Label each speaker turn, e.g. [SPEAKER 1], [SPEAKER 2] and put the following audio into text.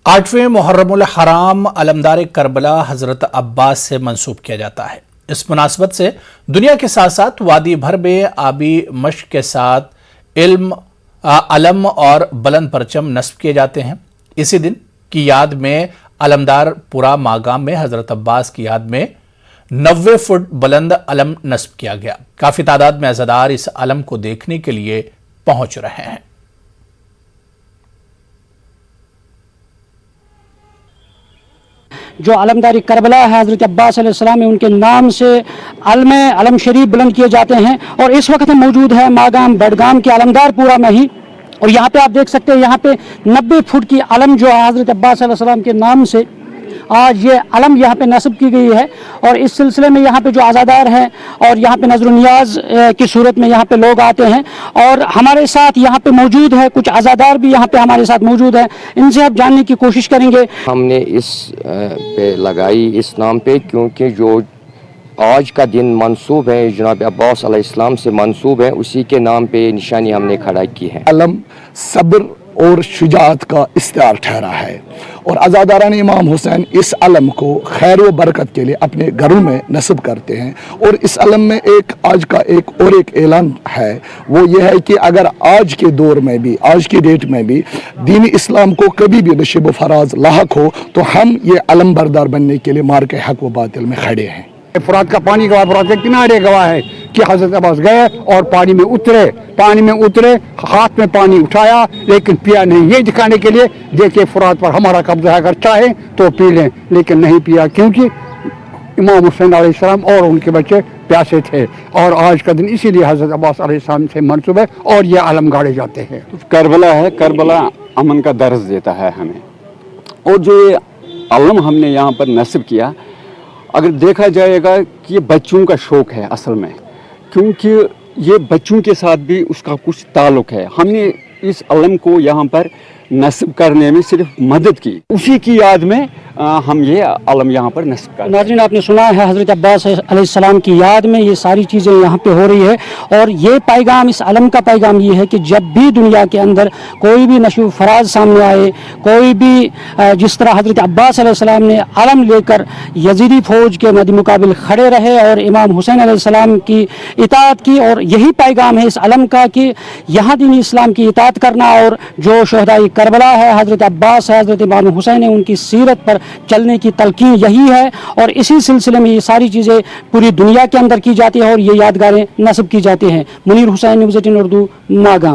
[SPEAKER 1] 8वें मुहर्रमुल हराम अलमदार करबला हजरत अब्बास से मंसूब किया जाता है। इस मुनासबत से दुनिया के साथ साथ वादी भर में आबी मश्क के साथ इल्म, अलम और बुलंद परचम नस्ब किए जाते हैं। इसी दिन की याद में अलमदार पुरा मागाम में हजरत अब्बास की याद में 90 फुट बुलंद अलम नस्ब किया गया। काफी तादाद में अज़ादार इस अलम को देखने के लिए पहुंच रहे हैं।
[SPEAKER 2] जो अलमदारी करबला है हज़रत अब्बास अलैहिस्सलाम में, उनके नाम से अलम शरीफ बुलंद किए जाते हैं और इस वक्त हम मौजूद है मागाम बडगाम के अलमदार पूरा में ही। और यहाँ पे आप देख सकते हैं, यहाँ पे 90 फुट की अलम जो है हज़रत अब्बास अलैहिस्सलाम के नाम से आज ये अलम यहाँ पे नस्ब की गई है। और इस सिलसिले में यहाँ पे जो आज़ादार हैं और यहाँ पे नज़र नियाज की सूरत में यहाँ पे लोग आते हैं और हमारे साथ यहाँ पे मौजूद है कुछ आज़ादार भी यहाँ पे हमारे साथ मौजूद हैं। इनसे आप जानने की कोशिश करेंगे।
[SPEAKER 3] हमने इस पे लगाई इस नाम पे क्योंकि जो आज का दिन मंसूब है जनाब अब्बास अलैहिस्सलाम से मंसूब है, उसी के नाम पे निशानी हमने खड़ा की है।
[SPEAKER 4] अलम सब्र और शुजाअत का इस्तिआर ठहरा है और अज़ादारान इमाम हुसैन इस अलम को खैर व बरकत के लिए अपने घरों में नस्ब करते हैं। और इस अलम में आज का एक ऐलान है, वो ये है कि अगर आज के दौर में भी, आज की डेट में भी दीन इस्लाम को कभी भी नशीब फराज लाहक हो तो हम ये अलम बरदार बनने के लिए मार्के हक व बातिल में खड़े हैं।
[SPEAKER 5] फुरात का पानी गवाह, फुरात के किनारे गवाह है कि हज़रत अब्बास गए और पानी में उतरे, हाथ में पानी उठाया लेकिन पिया नहीं। ये दिखाने के लिए देखिए फुरात पर हमारा कब्जा है, अगर चाहे तो पी लें, लेकिन नहीं पिया क्योंकि इमाम हुसैन अलैहिस्सलाम और उनके बच्चे प्यासे थे। और आज का दिन इसीलिए हज़रत अब्बास अलैहिस्सलाम से मंसूब है और ये अलम गाड़े जाते हैं।
[SPEAKER 6] करबला है, करबला अमन का दर्ज देता है हमें। और जो ये अलम हमने यहाँ पर नस्ब किया, अगर देखा जाएगा कि ये बच्चों का शौक़ है असल में, क्योंकि ये बच्चों के साथ भी उसका कुछ ताल्लुक़ है। हमने इस अलम को यहाँ पर नस्ब करने में सिर्फ मदद की, उसी की याद में हम ये अलम यहाँ पर नस्ब कर।
[SPEAKER 2] नाज़रीन, आपने सुना है हज़रत अब्बास अलैहिस्सलाम की याद में ये सारी चीज़ें यहाँ पे हो रही है। और ये पैगाम, इस अलम का पैगाम ये है कि जब भी दुनिया के अंदर कोई भी नशूब फराज सामने आए, कोई भी जिस तरह हज़रत अब्बास अलैहिस्सलाम ने अलम लेकर यजीदी फ़ौज के मद्देमुकाबिल खड़े रहे और इमाम हुसैन अलैहिस्सलाम की इताअत की, और यही पैगाम है इस अलम का कि यहाँ दीन इस्लाम की इताअत करना। और जो शहदाई करबला है, हज़रत अब्बास है, हज़रत इमाम हुसैन है, उनकी सीरत पर चलने की तलकीन यही है। और इसी सिलसिले में ये सारी चीज़ें पूरी दुनिया के अंदर की जाती है और ये यादगारें नस्ब की जाती हैं। मुनीर हुसैन, न्यूज़ 18 उर्दू, मागाम।